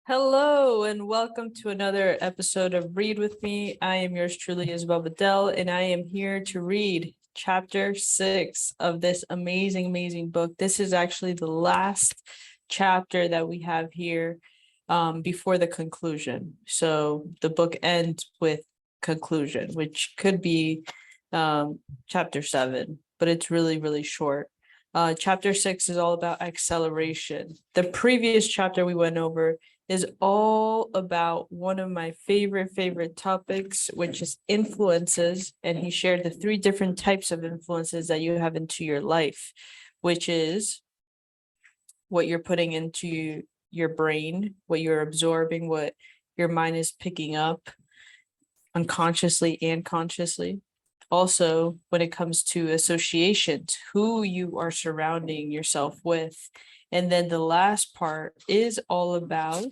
Hello and welcome to another episode of Read With Me. I am yours truly, Isabel, and I am here to read chapter 6 of this amazing book. This is actually the last chapter that we have here before the conclusion. So the book ends with conclusion, which could be chapter 7, but it's really short. Chapter 6 is all about acceleration. The previous chapter we went over is all about one of my favorite topics, which is influences. And he shared the 3 different types of influences that you have into your life, which is what you're putting into your brain, what you're absorbing, what your mind is picking up unconsciously and consciously. Also, when it comes to associations, who you are surrounding yourself with. And then the last part is all about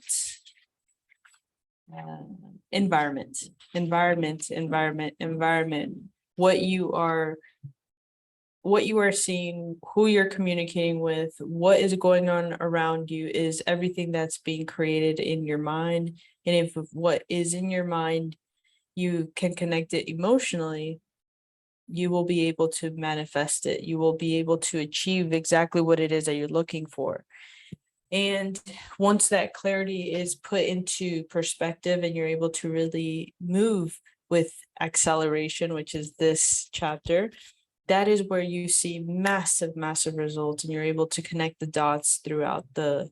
environment. What you are seeing, who you're communicating with, what is going on around you is everything that's being created in your mind. And if what is in your mind, you can connect it emotionally, you will be able to manifest it. You will be able to achieve exactly what it is that you're looking for. And once that clarity is put into perspective and you're able to really move with acceleration, which is this chapter, that is where you see massive results, and you're able to connect the dots throughout the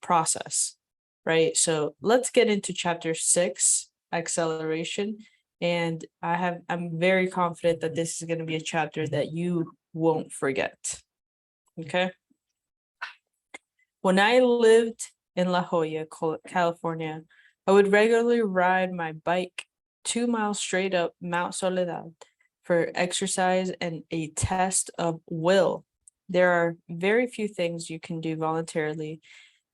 process, right? So let's get into chapter 6, acceleration. And I'm very confident that this is going to be a chapter that you won't forget. Okay. When I lived in La Jolla, California, I would regularly ride my bike 2 miles straight up Mount Soledad for exercise and a test of will. There are very few things you can do voluntarily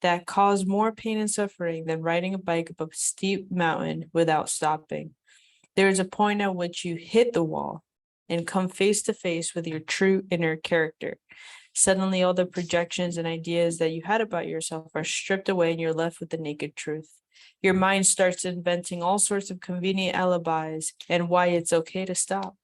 that cause more pain and suffering than riding a bike up a steep mountain without stopping. There is a point at which you hit the wall and come face to face with your true inner character. Suddenly, all the projections and ideas that you had about yourself are stripped away and you're left with the naked truth. Your mind starts inventing all sorts of convenient alibis and why it's okay to stop.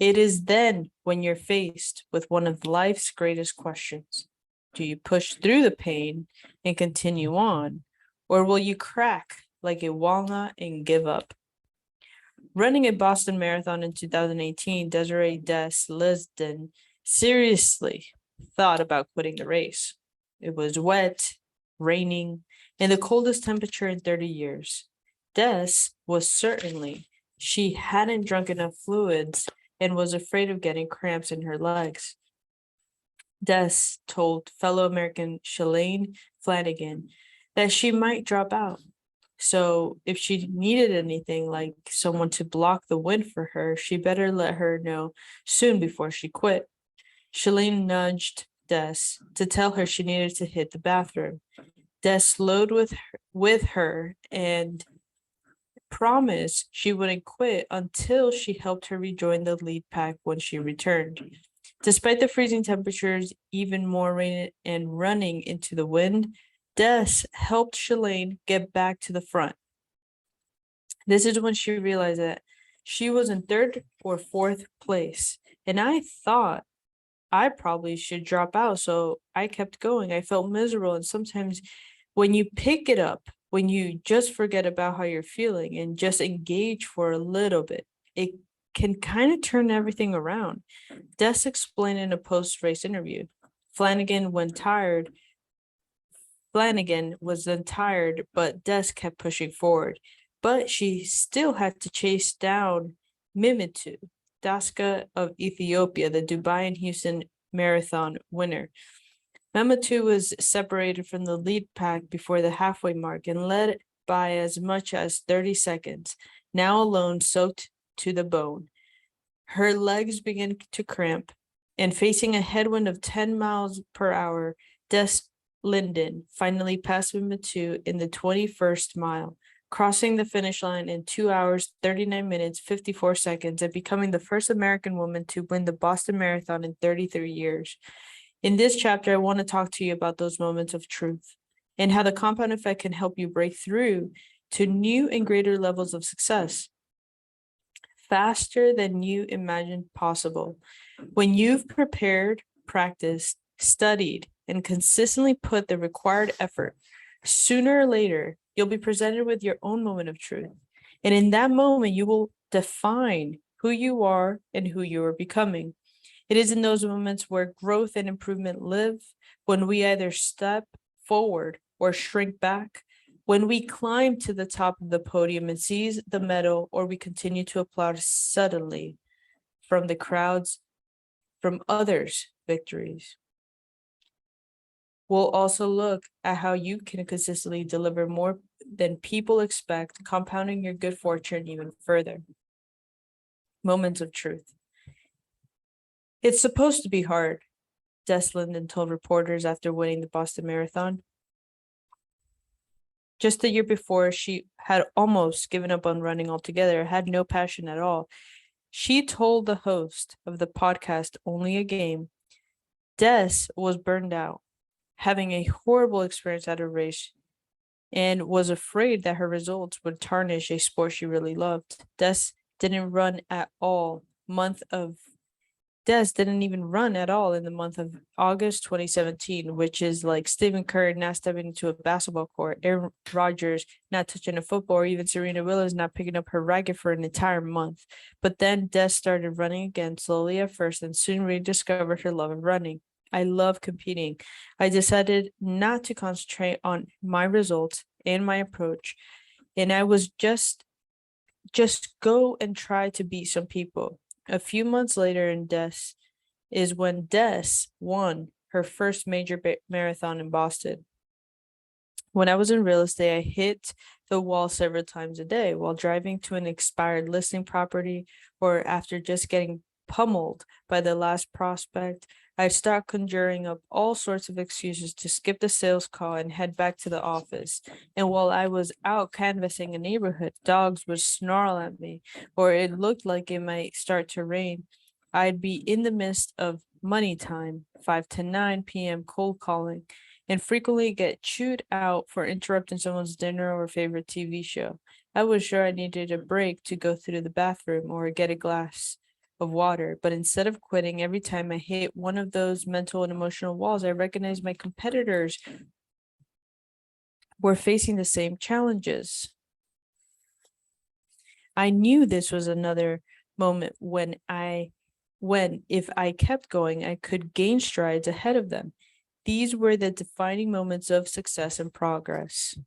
It is then when you're faced with one of life's greatest questions. Do you push through the pain and continue on, or will you crack like a walnut and give up? Running a Boston Marathon in 2018, Desiree Des Lisden seriously thought about quitting the race. It was wet, raining, and the coldest temperature in 30 years. Des was certainly she hadn't drunk enough fluids and was afraid of getting cramps in her legs. Des told fellow American Shalane Flanagan that she might drop out. So if she needed anything, like someone to block the wind for her, she better let her know soon before she quit. Shalane nudged Des to tell her she needed to hit the bathroom. Des slowed with her and promised she wouldn't quit until she helped her rejoin the lead pack when she returned. Despite the freezing temperatures, even more rain and running into the wind, Des helped Shalane get back to the front. This is when she realized that she was in 3rd or 4th place, and I thought I probably should drop out, so I kept going. I felt miserable, and sometimes when you pick it up, when you just forget about how you're feeling and just engage for a little bit, it can kind of turn everything around. Des explained in a post-race interview. Flanagan was then tired, but Des kept pushing forward. But she still had to chase down Mimitu, Daska of Ethiopia, the Dubai and Houston Marathon winner. Mimitu was separated from the lead pack before the halfway mark and led by as much as 30 seconds, now alone soaked to the bone. Her legs began to cramp, and facing a headwind of 10 miles per hour, Des Linden finally passed Mimitu in the 21st mile, crossing the finish line in 2 hours, 39 minutes, 54 seconds, and becoming the first American woman to win the Boston Marathon in 33 years. In this chapter, I want to talk to you about those moments of truth. and how the compound effect can help you break through to new and greater levels of success faster than you imagined possible. When you've prepared, practiced, studied, and consistently put the required effort, sooner or later, you'll be presented with your own moment of truth. And in that moment, you will define who you are and who you are becoming. It is in those moments where growth and improvement live, when we either step forward or shrink back, when we climb to the top of the podium and seize the medal, or we continue to applaud suddenly from the crowds, from others' victories. We'll also look at how you can consistently deliver more than people expect, compounding your good fortune even further. Moments of truth. It's supposed to be hard, Des Linden told reporters after winning the Boston Marathon. Just the year before, she had almost given up on running altogether, had no passion at all. She told the host of the podcast, Only a Game, Des was burned out, having a horrible experience at a race, and was afraid that her results would tarnish a sport she really loved. Des didn't even run at all in the month of August 2017, which is like Stephen Curry not stepping into a basketball court, Aaron Rodgers not touching a football, or even Serena Williams not picking up her racket for an entire month. But then Des started running again, slowly at first, and soon rediscovered her love of running. I love competing. I decided not to concentrate on my results and my approach, and I was just go and try to beat some people. A few months later is when Des won her first major marathon in Boston. When I was in real estate, I hit the wall several times a day while driving to an expired listing property, or after just getting pummeled by the last prospect. I'd start conjuring up all sorts of excuses to skip the sales call and head back to the office. And while I was out canvassing a neighborhood, dogs would snarl at me, or it looked like it might start to rain. I'd be in the midst of money time, 5 to 9 p.m. cold calling, and frequently get chewed out for interrupting someone's dinner or favorite TV show. I was sure I needed a break to go through the bathroom or get a glass of water, but instead of quitting, every time I hit one of those mental and emotional walls, I recognized my competitors were facing the same challenges. I knew this was another moment when if I kept going, I could gain strides ahead of them. These were the defining moments of success and progress.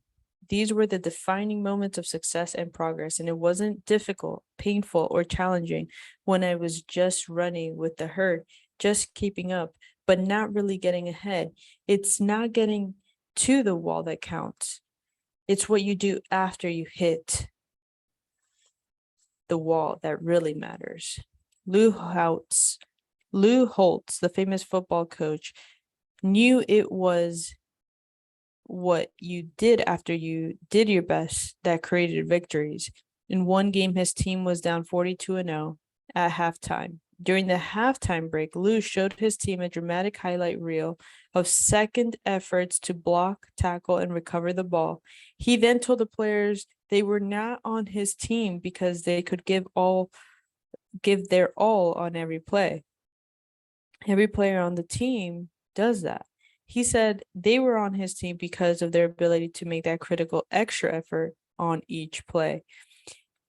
These were the defining moments of success and progress, and it wasn't difficult, painful, or challenging when I was just running with the herd, just keeping up, but not really getting ahead. It's not getting to the wall that counts. It's what you do after you hit the wall that really matters. Lou Holtz, the famous football coach, knew it was what you did after you did your best that created victories. In one game, his team was down 42-0 at halftime. During the halftime break, Lou showed his team a dramatic highlight reel of second efforts to block, tackle, and recover the ball. He then told the players they were not on his team because they could give their all on every play. Every player on the team does that. He said they were on his team because of their ability to make that critical extra effort on each play.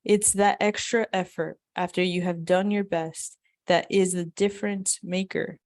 It's that extra effort after you have done your best that is the difference maker.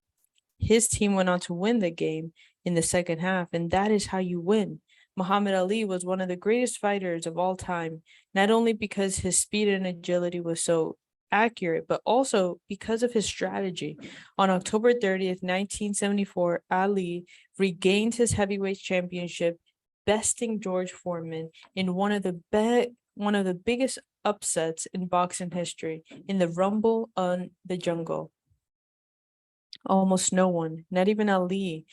His team went on to win the game in the second half, and that is how you win. Muhammad Ali was one of the greatest fighters of all time, not only because his speed and agility was so accurate, but also because of his strategy. On October 30th, 1974, Ali regained his heavyweight championship, besting George Foreman in one of the biggest upsets in boxing history, in the Rumble on the Jungle. Almost no one, not even Ali's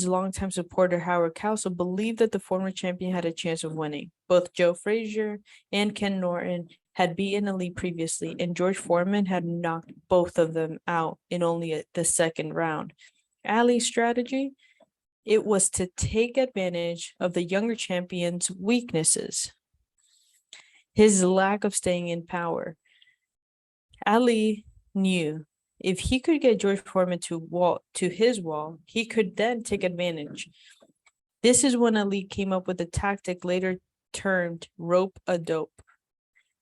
longtime supporter Howard Cowsell, believed that the former champion had a chance of winning. Both Joe Frazier and Ken Norton had beaten Ali previously, and George Foreman had knocked both of them out in only the second round. Ali's strategy? It was to take advantage of the younger champion's weaknesses, his lack of staying in power. Ali knew if he could get George Foreman to his wall, he could then take advantage. This is when Ali came up with a tactic later termed rope-a-dope.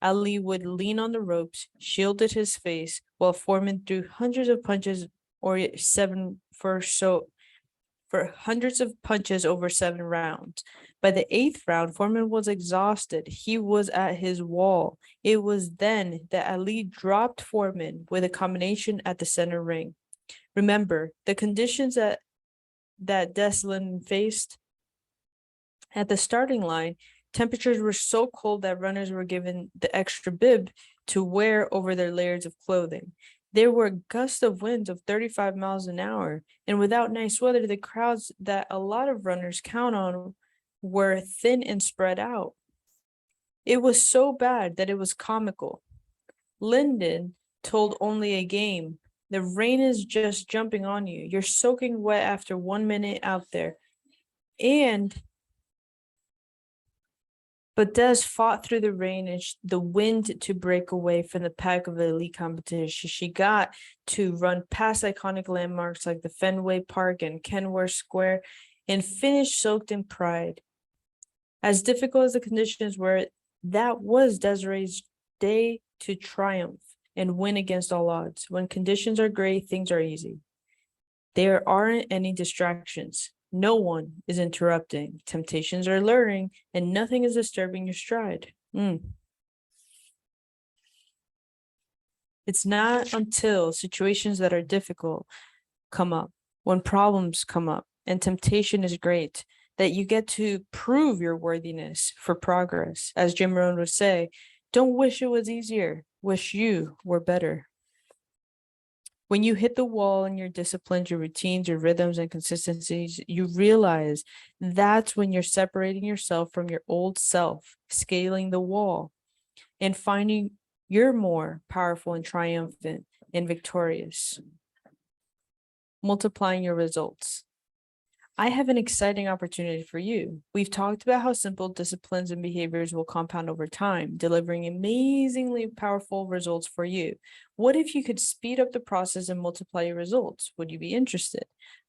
Ali would lean on the ropes, shielded his face, while Foreman threw hundreds of punches over 7 rounds. By the 8th round, Foreman was exhausted. He was at his wall. It was then that Ali dropped Foreman with a combination at the center ring. Remember, the conditions that Deslin faced at the starting line, temperatures were so cold that runners were given the extra bib to wear over their layers of clothing. There were gusts of winds of 35 miles an hour, and without nice weather, the crowds that a lot of runners count on were thin and spread out. It was so bad that it was comical. Lyndon told Only a Game, "The rain is just jumping on you. You're soaking wet after 1 minute out there." But Des fought through the rain and the wind to break away from the pack of the elite competition. She got to run past iconic landmarks like the Fenway Park and Kenworth Square and finish soaked in pride. As difficult as the conditions were, that was Desiree's day to triumph and win against all odds. When conditions are great, things are easy. There aren't any distractions. No one is interrupting. Temptations are luring, and nothing is disturbing your stride. It's not until situations that are difficult come up, when problems come up, and temptation is great, that you get to prove your worthiness for progress. As Jim Rohn would say, don't wish it was easier, wish you were better. When you hit the wall in your disciplines, your routines, your rhythms, and consistencies, you realize that's when you're separating yourself from your old self, scaling the wall, and finding you're more powerful and triumphant and victorious. Multiplying your results. I have an exciting opportunity for you. We've talked about how simple disciplines and behaviors will compound over time, delivering amazingly powerful results for you. What if you could speed up the process and multiply your results? Would you be interested?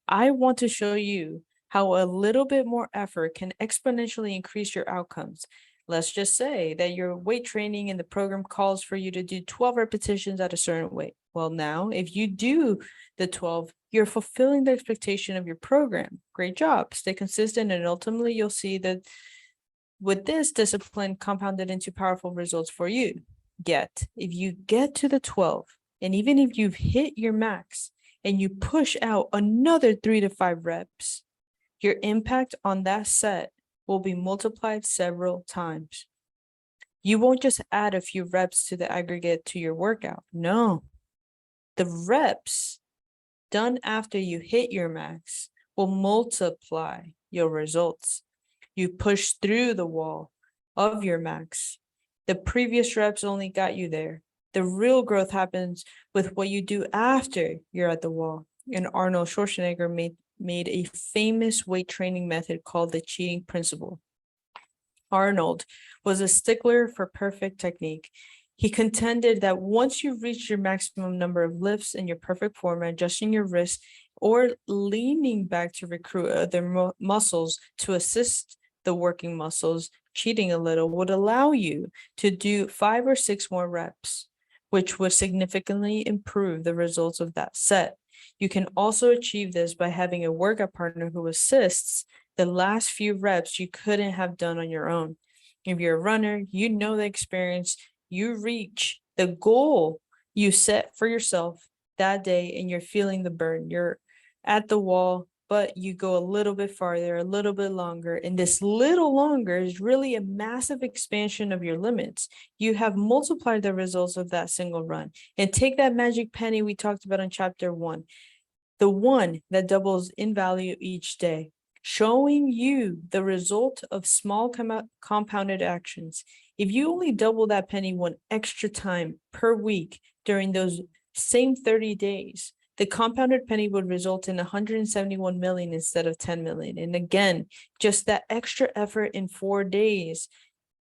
I want to show you how a little bit more effort can exponentially increase your outcomes. Let's just say that your weight training in the program calls for you to do 12 repetitions at a certain weight. Well, now, if you do the 12, you're fulfilling the expectation of your program. Great job. Stay consistent, and ultimately you'll see that with this discipline compounded into powerful results for you. Yet, if you get to the 12, and even if you've hit your max and you push out another 3 to 5 reps, your impact on that set will be multiplied several times. You won't just add a few reps to the aggregate to your workout. No, the reps done after you hit your max will multiply your results. You push through the wall of your max. The previous reps only got you there. The real growth happens with what you do after you're at the wall. And Arnold Schwarzenegger made a famous weight training method called the cheating principle. Arnold was a stickler for perfect technique. He contended that once you've reached your maximum number of lifts in your perfect form, adjusting your wrists or leaning back to recruit other muscles to assist the working muscles, cheating a little would allow you to do 5 or 6 more reps, which would significantly improve the results of that set. You can also achieve this by having a workout partner who assists the last few reps you couldn't have done on your own. If you're a runner, you know the experience. You reach the goal you set for yourself that day and you're feeling the burn. You're at the wall, but you go a little bit farther, a little bit longer. And this little longer is really a massive expansion of your limits. You have multiplied the results of that single run. And take that magic penny we talked about in chapter 1, the one that doubles in value each day, showing you the result of small compounded actions. If you only double that penny 1 extra time per week during those same 30 days, The compounded penny would result in 171 million instead of 10 million. And again, just that extra effort in 4 days,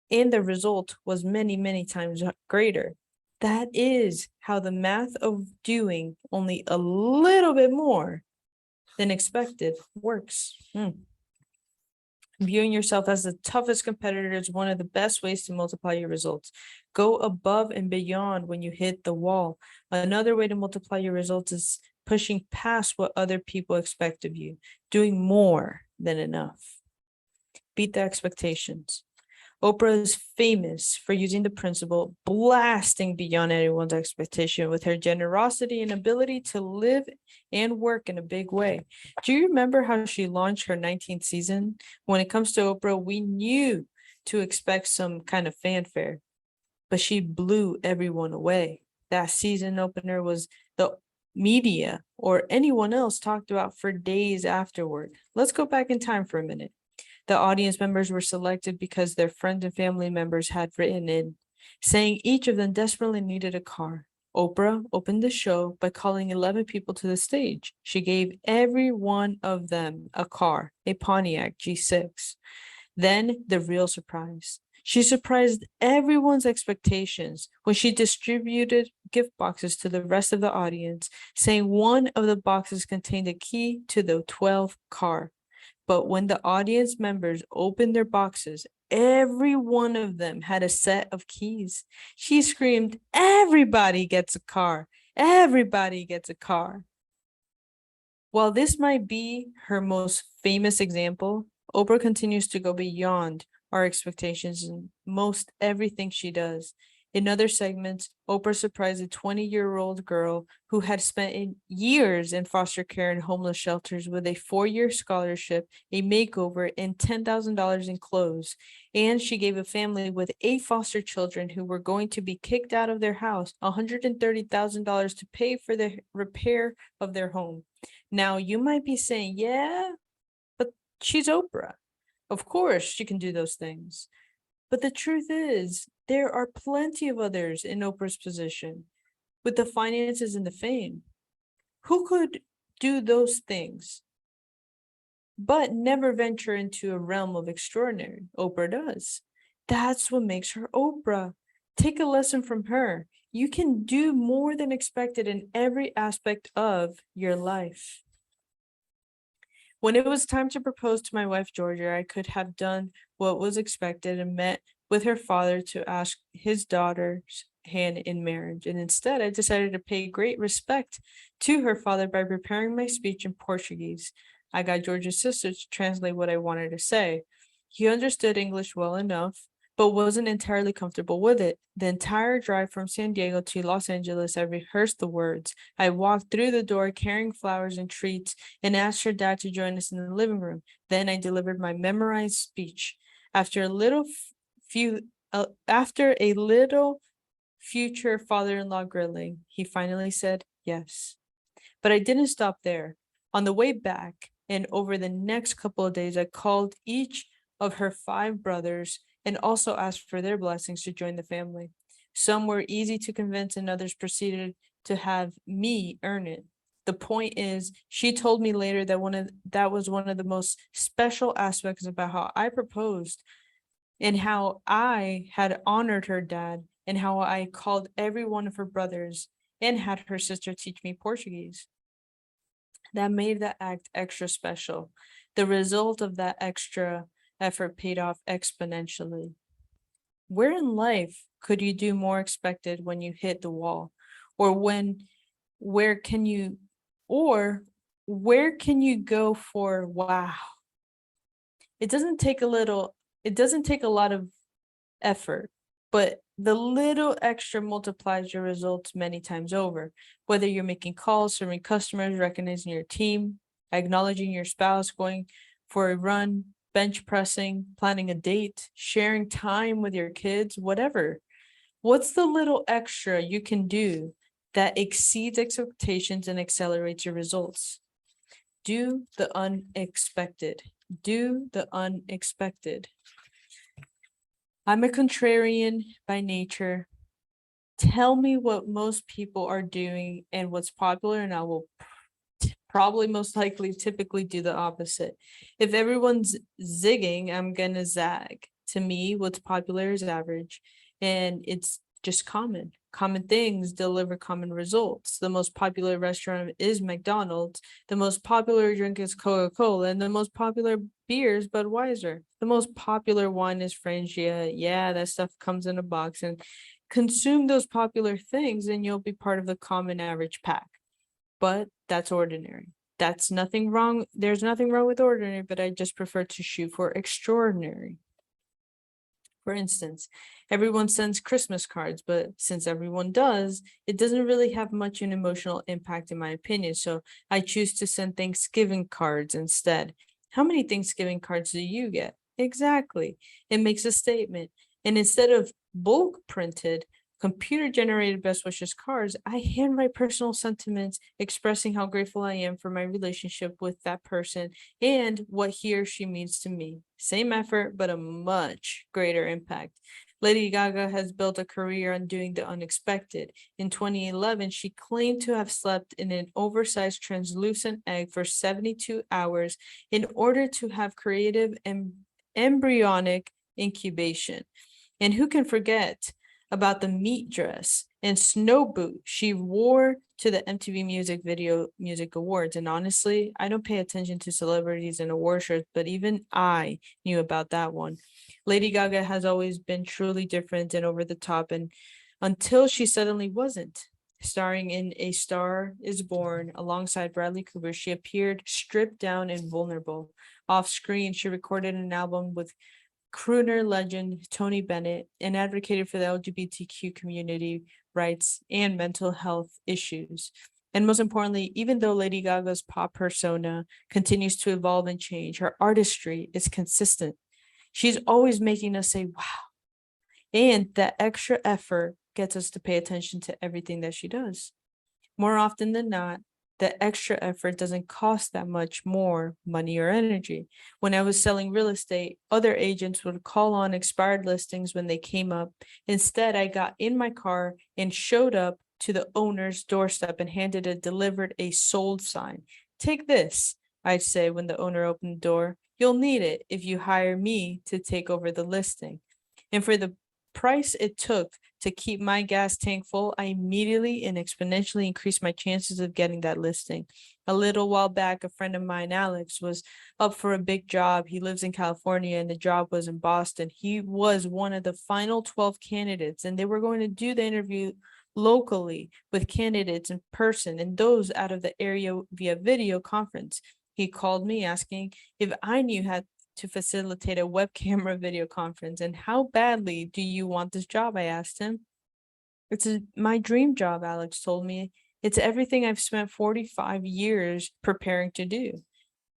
and the result was many, many times greater. That is how the math of doing only a little bit more than expected works. Viewing yourself as the toughest competitor is one of the best ways to multiply your results. Go above and beyond when you hit the wall. Another way to multiply your results is pushing past what other people expect of you, doing more than enough. Beat the expectations. Oprah is famous for using the principle blasting beyond anyone's expectation with her generosity and ability to live and work in a big way. Do you remember how she launched her 19th season? When it comes to Oprah, we knew to expect some kind of fanfare, but she blew everyone away. That season opener was the media or anyone else talked about for days afterward. Let's go back in time for a minute. The audience members were selected because their friends and family members had written in, saying each of them desperately needed a car. Oprah opened the show by calling 11 people to the stage. She gave every one of them a car, a Pontiac G6. Then the real surprise. She surprised everyone's expectations when she distributed gift boxes to the rest of the audience, saying one of the boxes contained a key to the 12th car. But when the audience members opened their boxes, every one of them had a set of keys. She screamed, "Everybody gets a car! Everybody gets a car!" While this might be her most famous example, Oprah continues to go beyond our expectations in most everything she does. In other segments, Oprah surprised a 20-year-old girl who had spent years in foster care and homeless shelters with a 4-year scholarship, a makeover, and $10,000 in clothes. And she gave a family with 8 foster children who were going to be kicked out of their house $130,000 to pay for the repair of their home. Now, you might be saying, yeah, but she's Oprah. Of course, she can do those things. But the truth is, there are plenty of others in Oprah's position with the finances and the fame who could do those things, but never venture into a realm of extraordinary. Oprah does. That's what makes her Oprah. Take a lesson from her. You can do more than expected in every aspect of your life. When it was time to propose to my wife, Georgia, I could have done what was expected and met with her father to ask his daughter's hand in marriage. And instead, I decided to pay great respect to her father by preparing my speech in Portuguese. I got Georgia's sister to translate what I wanted to say. He understood English well enough, but wasn't entirely comfortable with it. The entire drive from San Diego to Los Angeles, I rehearsed the words. I walked through the door carrying flowers and treats and asked her dad to join us in the living room. Then I delivered my memorized speech. After a little future father-in-law grilling, he finally said yes. But I didn't stop there. On the way back and over the next couple of days, I called each of her 5 brothers and also asked for their blessings to join the family. Some were easy to convince and others proceeded to have me earn it. The point is, she told me later that that was one of the most special aspects about how I proposed and how I had honored her dad and how I called every one of her brothers and had her sister teach me Portuguese. That made the act extra special. The result of that extra effort paid off exponentially. Where in life could you do more expected when you hit the wall? Or where can you go for wow? It doesn't take a lot of effort, but the little extra multiplies your results many times over. Whether you're making calls, serving customers, recognizing your team, acknowledging your spouse, going for a run, bench pressing, planning a date, sharing time with your kids, whatever. What's the little extra you can do that exceeds expectations and accelerates your results? Do the unexpected. Do the unexpected. I'm a contrarian by nature. Tell me what most people are doing and what's popular, and I will probably most likely typically do the opposite. If everyone's zigging, I'm gonna zag. To me, what's popular is average, and it's just common. Common things deliver common results. The most popular restaurant is McDonald's. The most popular drink is Coca-Cola, and the most popular beer is Budweiser. The most popular wine is Frangia. Yeah, that stuff comes in a box. And consume those popular things, and you'll be part of the common average pack. But that's ordinary. That's nothing wrong. There's nothing wrong with ordinary, but I just prefer to shoot for extraordinary. For instance, everyone sends Christmas cards, but since everyone does, it doesn't really have much an emotional impact in my opinion. So I choose to send Thanksgiving cards instead. How many Thanksgiving cards do you get? Exactly. It makes a statement. And instead of bulk printed, computer generated best wishes cards, I handwrite personal sentiments expressing how grateful I am for my relationship with that person and what he or she means to me. Same effort, but a much greater impact. Lady Gaga has built a career on doing the unexpected. In 2011, she claimed to have slept in an oversized translucent egg for 72 hours in order to have creative and embryonic incubation. And who can forget about the meat dress and snow boot she wore to the MTV Music Awards? And honestly, I don't pay attention to celebrities and award shows, but even I knew about that one. Lady Gaga has always been truly different and over the top, and until she suddenly wasn't. Starring in A Star is Born alongside Bradley Cooper, she appeared stripped down and vulnerable. Off screen, she recorded an album with crooner legend Tony Bennett and advocated for the LGBTQ community rights and mental health issues. And most importantly, even though Lady Gaga's pop persona continues to evolve and change, her artistry is consistent. She's always making us say, wow. And that extra effort gets us to pay attention to everything that she does. More often than not, the extra effort doesn't cost that much more money or energy. When I was selling real estate, other agents would call on expired listings when they came up. Instead, I got in my car and showed up to the owner's doorstep and delivered a sold sign. Take this, I'd say when the owner opened the door. You'll need it if you hire me to take over the listing. And for the price it took to keep my gas tank full, I immediately and exponentially increased my chances of getting that listing. A little while back, a friend of mine, Alex, was up for a big job. He lives in California and the job was in Boston. He was one of the final 12 candidates, and they were going to do the interview locally with candidates in person and those out of the area via video conference. He called me asking if I knew how to facilitate a web camera video conference. And how badly do you want this job? I asked him. My dream job, Alex told me. It's everything I've spent 45 years preparing to do.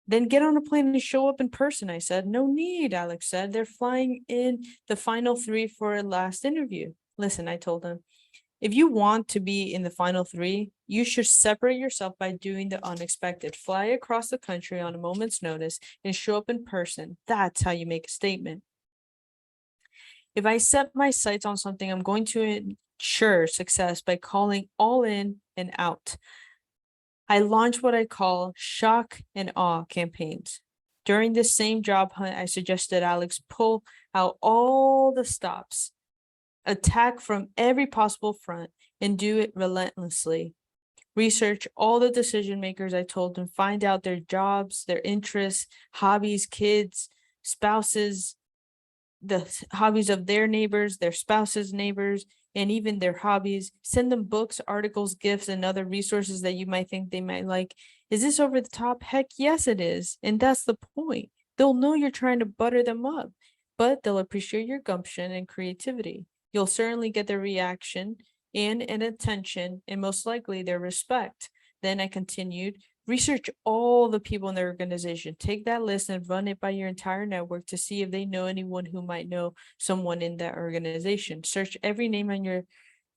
Then get on a plane and show up in person, I said. No need, Alex said. They're flying in the final three for a last interview. Listen, I told him, if you want to be in the final three, you should separate yourself by doing the unexpected. Fly across the country on a moment's notice and show up in person. That's how you make a statement. If I set my sights on something, I'm going to ensure success by calling all in and out. I launched what I call shock and awe campaigns. During this same job hunt, I suggested Alex pull out all the stops, attack from every possible front, and do it relentlessly. Research all the decision makers, I told them, find out their jobs, their interests, hobbies, kids, spouses, the hobbies of their neighbors, their spouses' neighbors, and even their hobbies. Send them books, articles, gifts, and other resources that you might think they might like. Is this over the top? Heck yes, it is. And that's the point. They'll know you're trying to butter them up, but they'll appreciate your gumption and creativity. You'll certainly get their reaction and an attention, and most likely their respect. Then I continued, research all the people in their organization. Take that list and run it by your entire network to see if they know anyone who might know someone in that organization. Search every name on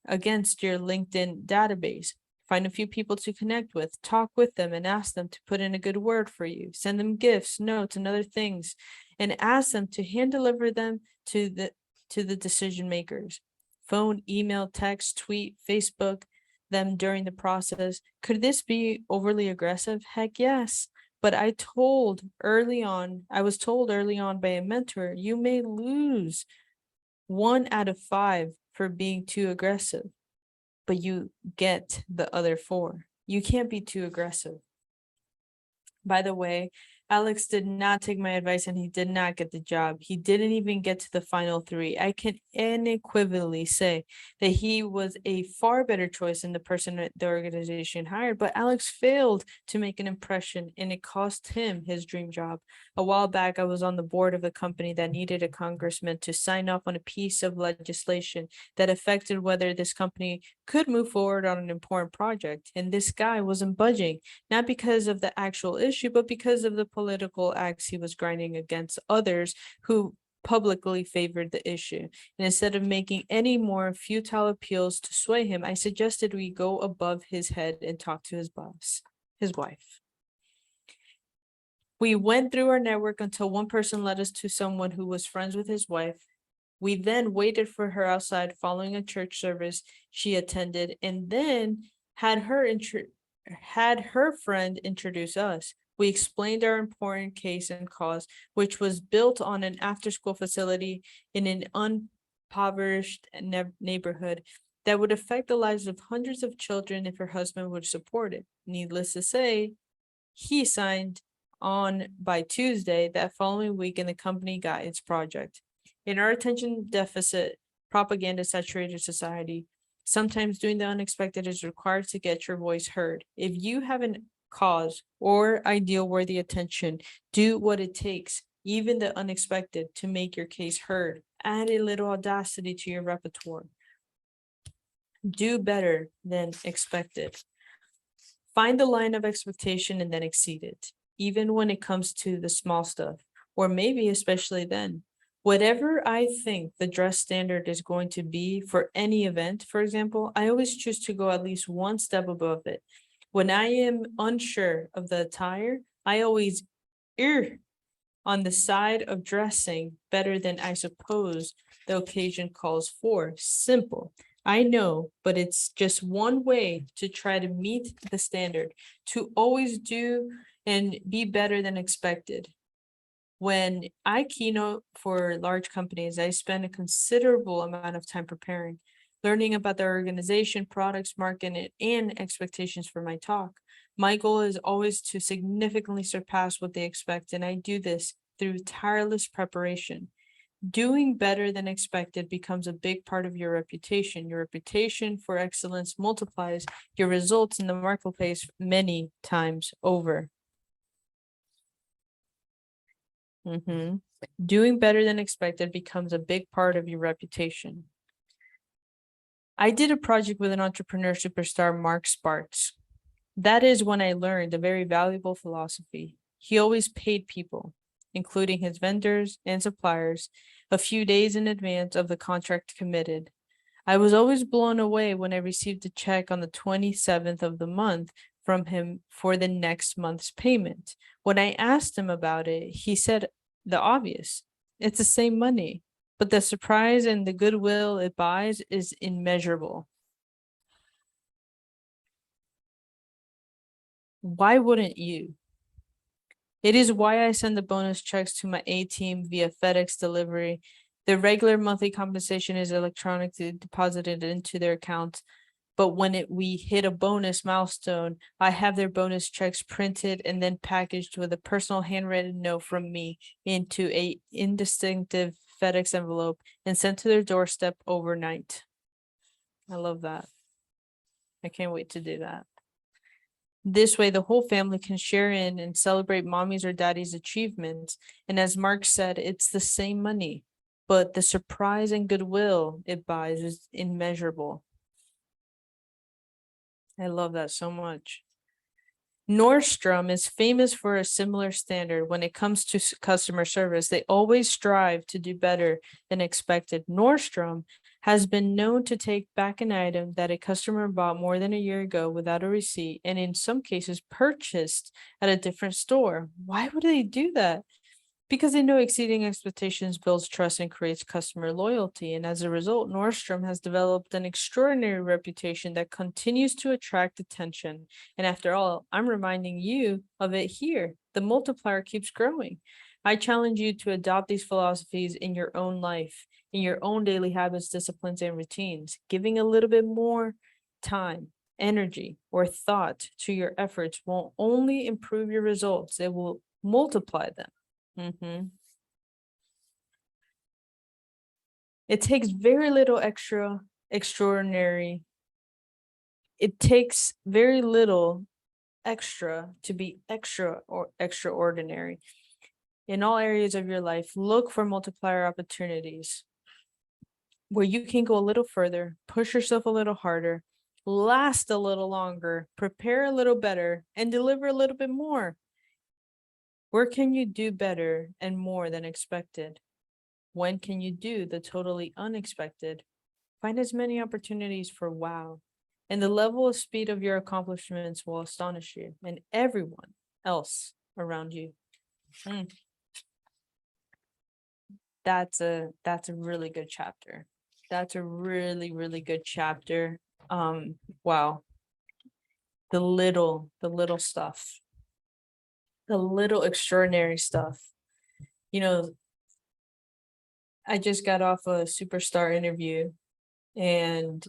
against your LinkedIn database. Find a few people to connect with, talk with them, and ask them to put in a good word for you. Send them gifts, notes, and other things, and ask them to hand deliver them to the decision makers. phone, email, text, tweet, Facebook them during the process. Could this be overly aggressive? Heck yes. But I was told early on by a mentor, you may lose 1 out of 5 for being too aggressive, but you get the other 4. You can't be too aggressive. By the way, Alex did not take my advice and he did not get the job. He didn't even get to the final 3. I can unequivocally say that he was a far better choice than the person that the organization hired, but Alex failed to make an impression and it cost him his dream job. A while back, I was on the board of a company that needed a congressman to sign off on a piece of legislation that affected whether this company could move forward on an important project. And this guy wasn't budging, not because of the actual issue, but because of the political acts he was grinding against others who publicly favored the issue. And instead of making any more futile appeals to sway him, I suggested we go above his head and talk to his boss, his wife. We went through our network until one person led us to someone who was friends with his wife. We then waited for her outside following a church service she attended, and then had her friend introduce us. We explained our important case and cause, which was built on an after-school facility in an impoverished neighborhood that would affect the lives of hundreds of children if her husband would support it. Needless to say, he signed on by Tuesday that following week, and the company got its project. In our attention deficit, propaganda saturated society, sometimes doing the unexpected is required to get your voice heard. If you have a cause or ideal worthy attention, do what it takes, even the unexpected, to make your case heard. Add a little audacity to your repertoire. Do better than expected. Find the line of expectation and then exceed it, even when it comes to the small stuff, or maybe especially then. Whatever I think the dress standard is going to be for any event, for example, I always choose to go at least one step above it. When I am unsure of the attire, I always err on the side of dressing better than I suppose the occasion calls for. Simple. I know, but it's just one way to try to meet the standard, to always do and be better than expected. When I keynote for large companies, I spend a considerable amount of time preparing, learning about their organization, products, market, and expectations for my talk. My goal is always to significantly surpass what they expect, and I do this through tireless preparation. Doing better than expected becomes a big part of your reputation. Your reputation for excellence multiplies your results in the marketplace many times over. Doing better than expected becomes a big part of your reputation. I did a project with an entrepreneur superstar, Mark Sparks. That is when I learned a very valuable philosophy. He always paid people, including his vendors and suppliers, a few days in advance of the contract committed. I was always blown away when I received a check on the 27th of the month from him for the next month's payment. When I asked him about it, he said the obvious. It's the same money, but the surprise and the goodwill it buys is immeasurable. Why wouldn't you? It is why I send the bonus checks to my A team via FedEx delivery. The regular monthly compensation is electronically deposited into their account, but when we hit a bonus milestone, I have their bonus checks printed and then packaged with a personal handwritten note from me into a indistinctive FedEx envelope and sent to their doorstep overnight. I love that. I can't wait to do that. This way, the whole family can share in and celebrate mommy's or daddy's achievements. And as Mark said, it's the same money, but the surprise and goodwill it buys is immeasurable. I love that so much. Nordstrom is famous for a similar standard when it comes to customer service. They always strive to do better than expected. Nordstrom has been known to take back an item that a customer bought more than a year ago without a receipt, and in some cases purchased at a different store. Why would they do that? because they know exceeding expectations builds trust and creates customer loyalty. And as a result, Nordstrom has developed an extraordinary reputation that continues to attract attention. And after all, I'm reminding you of it here. The multiplier keeps growing. I challenge you to adopt these philosophies in your own life, in your own daily habits, disciplines, and routines. Giving a little bit more time, energy, or thought to your efforts won't only improve your results, it will multiply them. It takes very little extraordinary. It takes very little extra to be extra or extraordinary. In all areas of your life, look for multiplier opportunities where you can go a little further, push yourself a little harder, last a little longer, prepare a little better, and deliver a little bit more. Where can you do better and more than expected? When can you do the totally unexpected? Find as many opportunities for wow. And the level of speed of your accomplishments will astonish you and everyone else around you. That's a really good chapter. That's a really, really good chapter. Wow. The little stuff. The little extraordinary stuff. You know, I just got off a superstar interview, and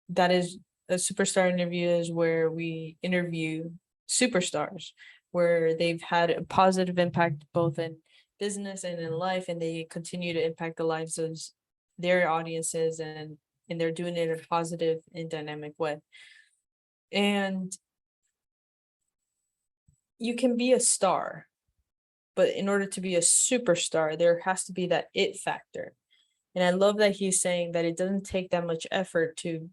that is a superstar interview is where we interview superstars, where they've had a positive impact both in business and in life, and they continue to impact the lives of their audiences, and they're doing it in a positive and dynamic way. And you can be a star, but in order to be a superstar, there has to be that it factor. And I love that he's saying that it doesn't take that much effort to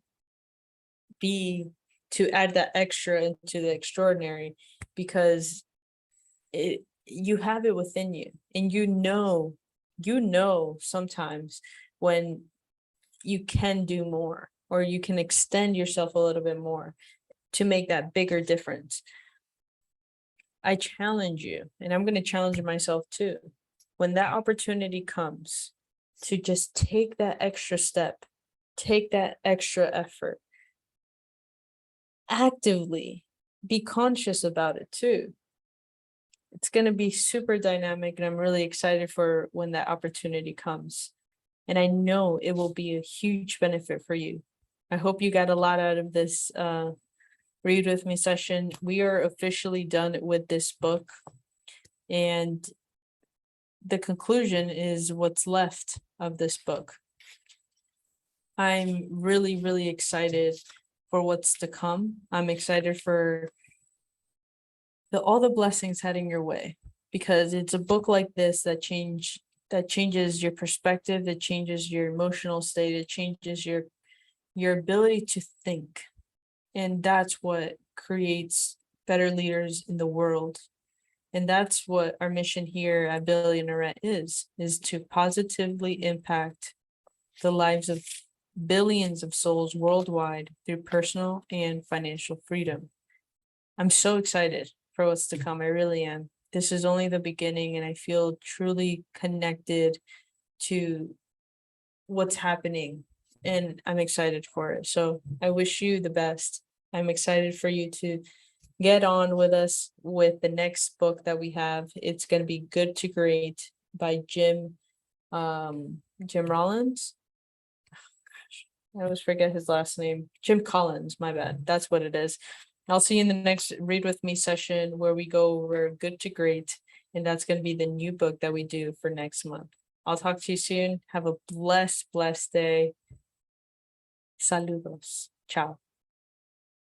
add that extra into the extraordinary, because you have it within you, and you know sometimes when you can do more, or you can extend yourself a little bit more to make that bigger difference. I challenge you, and I'm going to challenge myself too, when that opportunity comes, to just take that extra step, take that extra effort, actively be conscious about it too. It's going to be super dynamic, and I'm really excited for when that opportunity comes. And I know it will be a huge benefit for you. I hope you got a lot out of this read with me session. We are officially done with this book, and the conclusion is what's left of this book. I'm really, really excited for what's to come. I'm excited for all the blessings heading your way, because it's a book like this that changes your perspective, that changes your emotional state, it changes your ability to think. And that's what creates better leaders in the world. And that's what our mission here at Billionaire is to positively impact the lives of billions of souls worldwide through personal and financial freedom. I'm so excited for what's to come. I really am. This is only the beginning, and I feel truly connected to what's happening, and I'm excited for it. So I wish you the best. I'm excited for you to get on with us with the next book that we have. It's going to be Good to Great by Jim Rollins. I always forget his last name. Jim Collins, my bad. That's what it is. I'll see you in the next Read With Me session, where we go over Good to Great, and that's going to be the new book that we do for next month. I'll talk to you soon. Have a blessed day. Saludos. Ciao.